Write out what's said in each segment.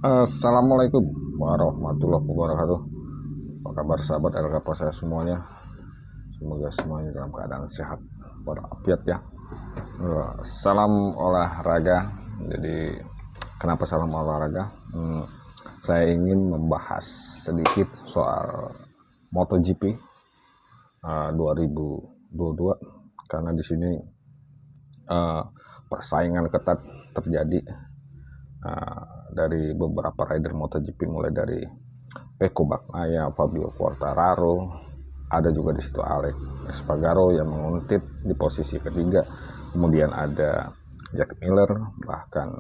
Assalamualaikum warahmatullahi wabarakatuh. Apa kabar sahabat LKP saya semuanya? Semoga semuanya dalam keadaan sehat walafiat ya. Salam olahraga. Jadi kenapa salam olahraga? Saya ingin membahas sedikit soal MotoGP 2022 karena di sini persaingan ketat terjadi dari beberapa rider MotoGP, mulai dari Pecco Bagnaia, Fabio Quartararo, ada juga di situ Alex Espargaro yang menguntit di posisi ketiga, kemudian ada Jack Miller, bahkan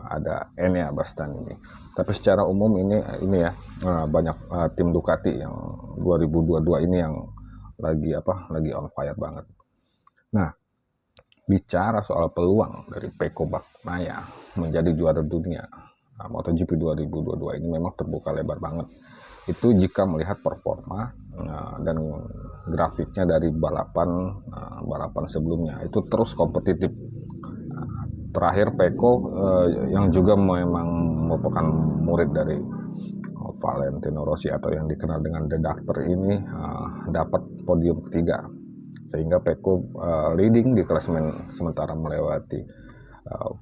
ada Enea Bastianini. Tapi secara umum ini ya banyak tim Ducati yang 2022 ini yang lagi on fire banget. Nah, bicara soal peluang dari Pecco Bagnaia menjadi juara dunia MotoGP 2022 ini memang terbuka lebar banget. Itu jika melihat performa dan grafiknya dari balapan sebelumnya, itu terus kompetitif. Terakhir Pecco yang juga memang merupakan murid dari Valentino Rossi atau yang dikenal dengan The Doctor ini dapat podium ketiga, sehingga Pecco leading di klasemen sementara melewati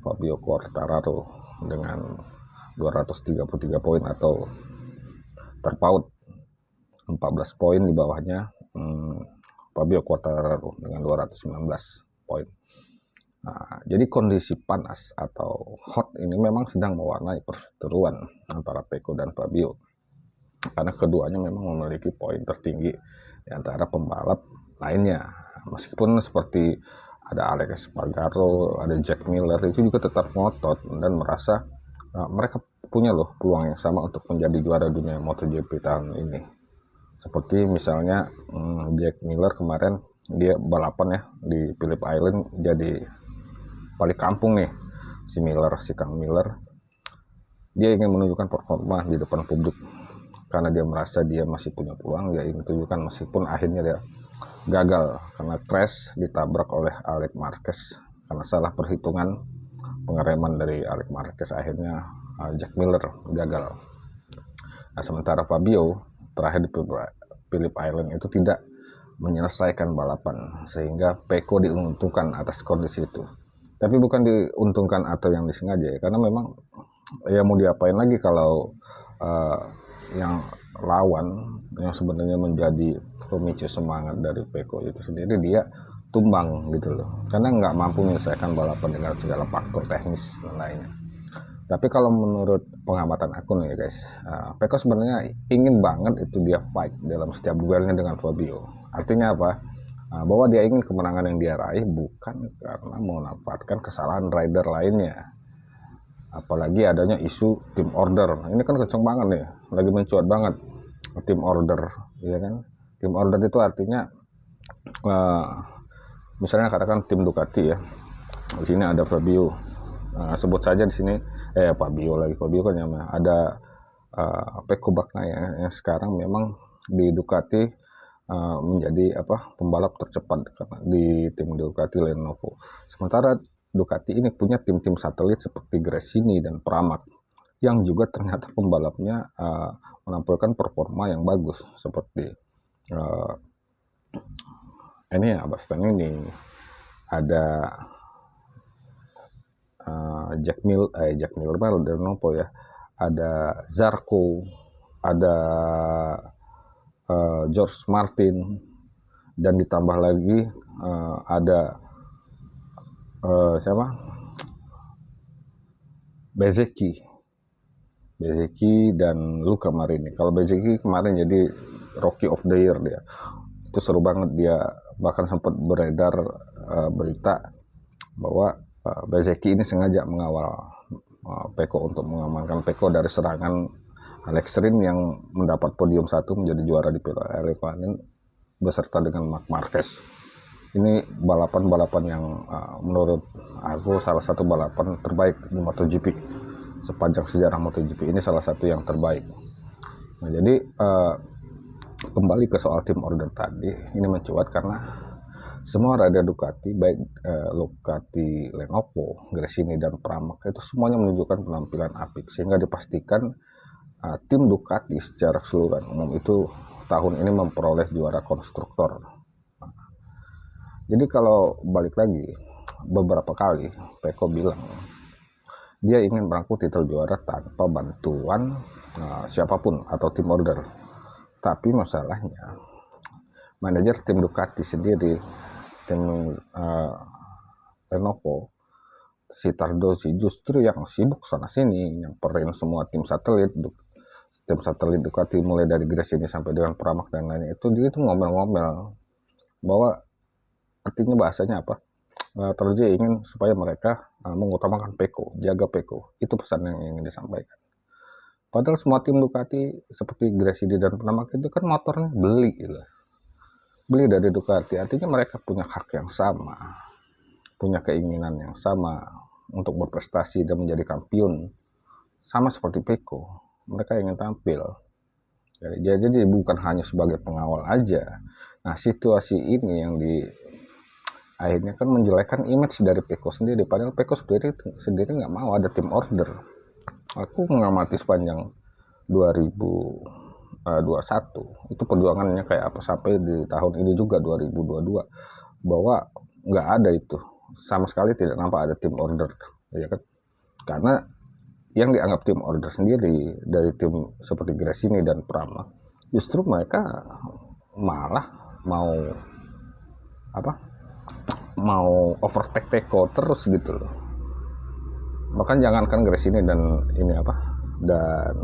Fabio Quartararo dengan 233 poin atau terpaut 14 poin di bawahnya Fabio Quartararo dengan 219 poin. Jadi kondisi panas atau hot ini memang sedang mewarnai perseteruan antara Pecco dan Fabio, karena keduanya memang memiliki poin tertinggi di antara pembalap lainnya. Meskipun seperti ada Alex Espargaro, ada Jack Miller, itu juga tetap ngotot dan merasa mereka punya loh peluang yang sama untuk menjadi juara dunia MotoGP tahun ini. Seperti misalnya Jack Miller kemarin dia balapan ya di Phillip Island, jadi balik kampung nih si Kang Miller. Dia ingin menunjukkan performa di depan publik karena dia merasa dia masih punya peluang. Dia ingin tunjukkan meskipun akhirnya dia gagal karena crash, ditabrak oleh Alex Marquez karena salah perhitungan pengereman dari Alex Marquez, akhirnya Jack Miller gagal. Nah, sementara Fabio terakhir di Phillip Island itu tidak menyelesaikan balapan, sehingga Pecco diuntungkan atas kondisi itu. Tapi bukan diuntungkan atau yang disengaja ya, karena memang ya mau diapain lagi kalau yang lawan yang sebenarnya menjadi pemicu semangat dari Pecco itu sendiri dia tumbang gitu loh, karena nggak mampu menyelesaikan balapan dengan segala faktor teknis dan lainnya. Tapi kalau menurut pengamatan aku nih guys, Pecco sebenarnya ingin banget itu dia fight dalam setiap duelnya dengan Fabio. Artinya apa? Bahwa dia ingin kemenangan yang dia raih bukan karena memanfaatkan kesalahan rider lainnya. Apalagi adanya isu tim order. Ini kan kenceng banget nih, lagi mencuat banget tim order, ya kan? Tim order itu artinya misalnya katakan tim Ducati ya. Di sini ada Fabio. Sebut saja di sini Fabio kan namanya. Ada Pecco Bagnaia yang sekarang memang di Ducati menjadi pembalap tercepat di tim Ducati Lenovo. Sementara Ducati ini punya tim-tim satelit seperti Gresini dan Pramac yang juga ternyata pembalapnya menampilkan performa yang bagus, seperti ini ya Bastianini, ada Jack Miller Lenovo ya, ada Zarco, ada George Martin, dan ditambah lagi ada siapa? Bezzecchi dan Luca Marini. Kalau Bezzecchi kemarin jadi Rookie of the Year, dia itu seru banget. Dia bahkan sempat beredar berita bahwa Bezzecchi ini sengaja mengawal Pecco untuk mengamankan Pecco dari serangan Alex Rin yang mendapat podium 1 menjadi juara di Phillip Island beserta dengan Marc Marquez. Ini balapan-balapan yang menurut aku salah satu balapan terbaik di MotoGP sepanjang sejarah MotoGP. Ini salah satu yang terbaik. Nah, jadi kembali ke soal tim order tadi, ini mencuat karena Semua rider Ducati, baik Ducati Lenovo, Gresini, dan Pramac itu semuanya menunjukkan penampilan apik, sehingga dipastikan tim Ducati secara keseluruhan umum itu tahun ini memperoleh juara konstruktor. Jadi kalau balik lagi, beberapa kali Pecco bilang dia ingin merangkul titel juara tanpa bantuan siapapun atau tim order. Tapi masalahnya manajer tim Ducati sendiri, tim Lenovo, si Tardozzi justru yang sibuk sana sini nyamperin semua tim satelit Ducati mulai dari Gresini sampai dengan Pramac dan lainnya. Itu dia itu ngomel-ngomel bahwa artinya bahasanya apa, Tardozzi ingin supaya mereka mengutamakan Pecco, jaga Pecco. Itu pesan yang ingin disampaikan. Padahal semua tim Ducati seperti Gresini dan Pramac itu kan motornya beli gitu. Beli dari Ducati, artinya mereka punya hak yang sama, punya keinginan yang sama untuk berprestasi dan menjadi kampiun, sama seperti Pecco. Mereka ingin tampil. Jadi bukan hanya sebagai pengawal aja. Nah, situasi ini yang akhirnya kan menjelekkan image dari Pecco sendiri. Padahal Pecco sendiri nggak mau ada tim order. Aku mengamati sepanjang 2021 itu perjuangannya kayak apa sampai di tahun ini juga 2022, bahwa nggak ada itu, sama sekali tidak nampak ada tim order, ya kan? Karena yang dianggap tim order sendiri dari tim seperti Gresini dan Pramac, justru mereka malah mau overtake Pecco terus gitu loh. Bahkan jangankan Gresini dan dan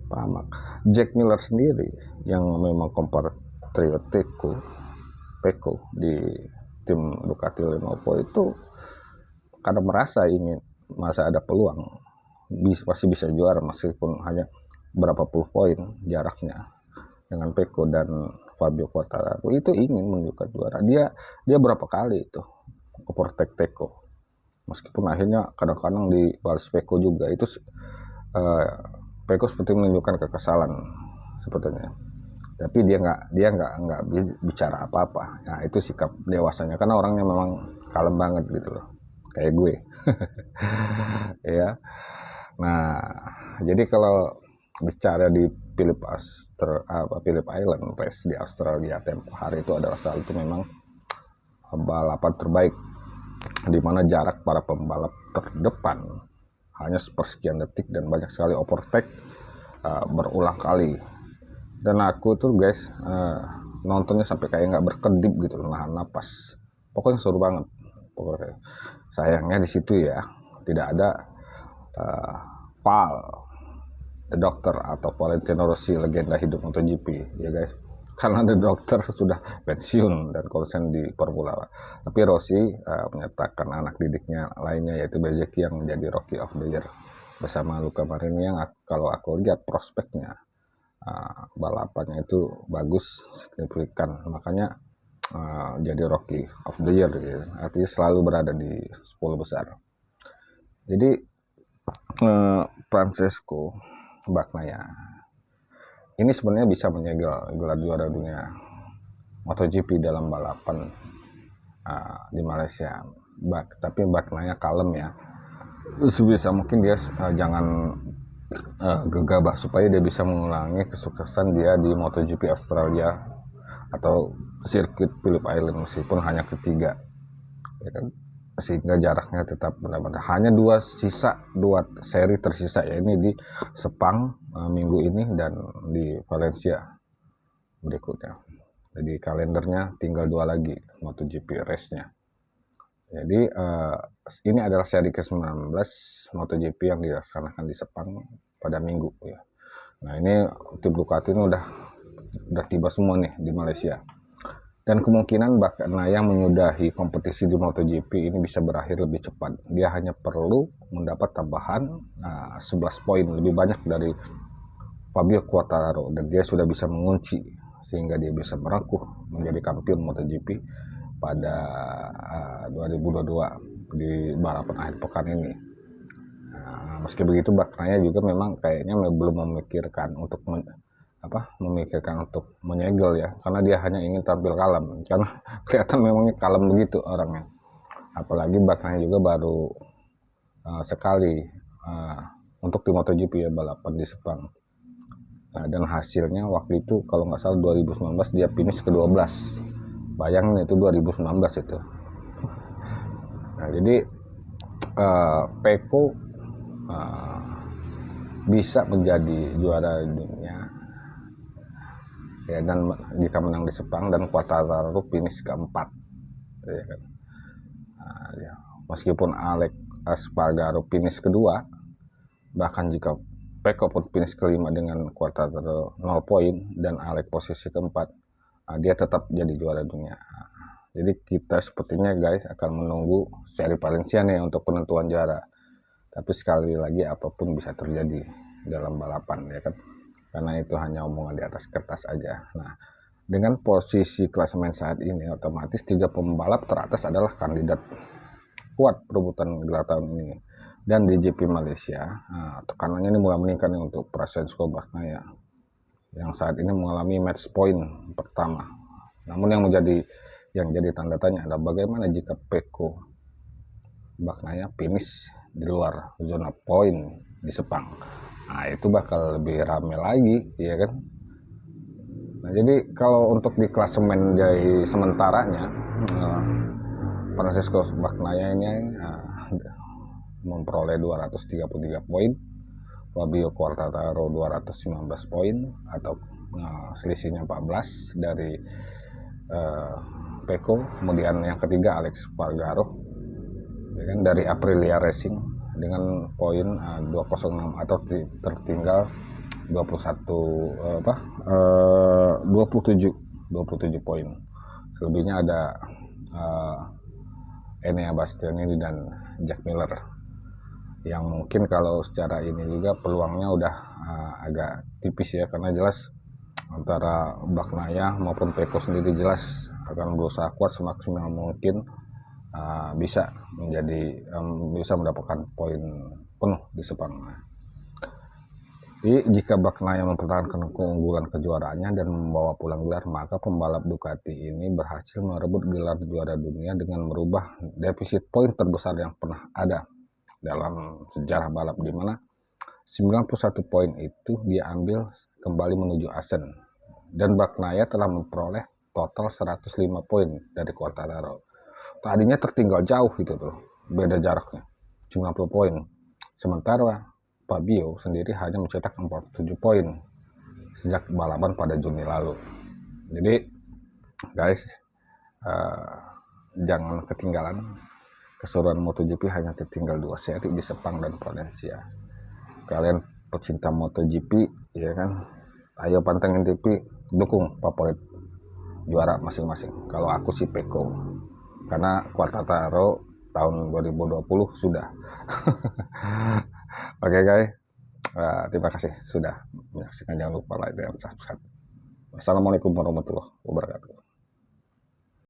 Pramac, Jack Miller sendiri yang memang kompatriot Pecco di tim Ducati Lenovo itu karena merasa ada peluang pasti bisa juara meskipun hanya berapa puluh poin jaraknya dengan Pecco dan Fabio Quartararo, itu ingin menunjukkan juara. Dia berapa kali itu overtake Pecco, meskipun akhirnya kadang-kadang dibalas Pecco juga. Itu Pecco seperti menunjukkan kekesalan sepertinya, tapi dia nggak bicara apa-apa. Nah, itu sikap dewasanya, karena orangnya memang kalem banget gitu loh, kayak gue. Ya. Nah, jadi kalau bicara di Phillip Island race di Australia tempo hari, itu adalah saat itu memang balapan terbaik, di mana jarak para pembalap terdepan hanya sepersekian detik dan banyak sekali overtake berulang kali. Dan aku tuh guys nontonnya sampai kayak nggak berkedip gitu, nahan napas. Pokoknya seru banget. Pokoknya sayangnya di situ ya tidak ada Val, The Doctor atau Valentino Rossi, legenda hidup MotoGP ya guys. Karena The Doctor sudah pensiun dan konsen di Formula 1. Tapi Rossi menyatakan anak didiknya lainnya yaitu Bezzecchi yang menjadi Rookie of the Year bersama Luca Marini, yang kalau aku lihat prospeknya balapannya itu bagus, signifikan, makanya jadi Rookie of the Year gitu. Artinya selalu berada di 10 besar. Jadi Francesco Bagnaia ini sebenarnya bisa menyegel gelar juara dunia MotoGP dalam balapan di Malaysia. Tapi Bagnaia kalem ya, sebisa mungkin dia jangan gegabah supaya dia bisa mengulangi kesuksesan dia di MotoGP Australia atau sirkuit Phillip Island meskipun hanya ketiga, ya kan? Sehingga jaraknya tetap benar-benar hanya dua seri tersisa, ya ini di Sepang minggu ini dan di Valencia berikutnya. Jadi kalendernya tinggal 2 lagi MotoGP race-nya. Jadi ini adalah seri ke-19 MotoGP yang dilaksanakan di Sepang pada minggu ya. Nah, ini tim Ducati ini udah tiba semua nih di Malaysia. Dan kemungkinan Bagnaia menyudahi kompetisi di MotoGP ini bisa berakhir lebih cepat. Dia hanya perlu mendapat tambahan 11 poin lebih banyak dari Fabio Quartararo, dan dia sudah bisa mengunci sehingga dia bisa merengkuh menjadi kampion MotoGP pada 2022 di balapan akhir pekan ini. Meski begitu, Bagnaia juga memang kayaknya belum memikirkan untuk memikirkan untuk menyegel ya, karena dia hanya ingin tampil kalem, karena kelihatan memangnya kalem begitu orangnya. Apalagi Bagnaia juga baru sekali untuk di MotoGP ya, balapan di Sepang. Nah, dan hasilnya waktu itu kalau nggak salah 2019 dia finish ke-12. Bayangin itu 2019 itu. Nah, jadi Pecco bisa menjadi juara dunia ya, dan jika menang di Sepang, dan Quartararo finish keempat ya kan. Nah, ya. Meskipun Alex Espargaro finish kedua, bahkan jika Pecco pun finish kelima dengan Quartararo 0 poin dan Alex posisi keempat, dia tetap jadi juara dunia. Jadi kita sepertinya guys akan menunggu seri Valencia nih untuk penentuan juara. Tapi sekali lagi apapun bisa terjadi dalam balapan ya kan, karena itu hanya omongan di atas kertas aja. Nah, dengan posisi klasemen saat ini, otomatis 3 pembalap teratas adalah kandidat kuat perebutan gelar tahun ini. Dan di GP Malaysia, tekanannya ini mulai meningkat nih untuk Francesco Bagnaia yang saat ini mengalami match point pertama. Namun yang jadi tanda tanya adalah bagaimana jika Pecco Bagnaia finish di luar zona poin di Sepang. Nah, itu bakal lebih rame lagi ya kan. Nah, jadi kalau untuk di klasemen dari sementaranya, Francesco Bagnaia ini memperoleh 233 poin, Fabio Quartararo 219 poin, atau selisihnya 14 dari Pecco. Kemudian yang ketiga Alex Espargaro ya kan, dari Aprilia Racing dengan poin 206 atau tertinggal 27 poin. Selebihnya ada Enea Bastianini dan Jack Miller, yang mungkin kalau secara ini juga peluangnya udah agak tipis ya, karena jelas antara Bagnaia maupun Pecco sendiri jelas akan berusaha kuat semaksimal mungkin bisa mendapatkan poin penuh di Sepang. Jadi jika Bagnaia mempertahankan keunggulan kejuaraannya dan membawa pulang gelar, maka pembalap Ducati ini berhasil merebut gelar juara dunia dengan merubah defisit poin terbesar yang pernah ada dalam sejarah balap, di mana 91 poin itu dia ambil kembali menuju Asen, dan Bagnaia telah memperoleh total 105 poin dari Quartararo. Tadinya tertinggal jauh gitu tuh, beda jaraknya 90 poin. Sementara Fabio sendiri hanya mencetak 47 poin sejak balapan pada Juni lalu. Jadi guys, jangan ketinggalan keseruan MotoGP. Hanya tertinggal 2 seri di Sepang dan Valencia. Kalian pecinta MotoGP ya kan, ayo pantengin TV, dukung favorit juara masing-masing. Kalau aku sih Pecco, karena Quartararo tahun 2020 sudah. Oke guys, terima kasih sudah menyaksikan. Jangan lupa like dan subscribe. Assalamualaikum warahmatullahi wabarakatuh.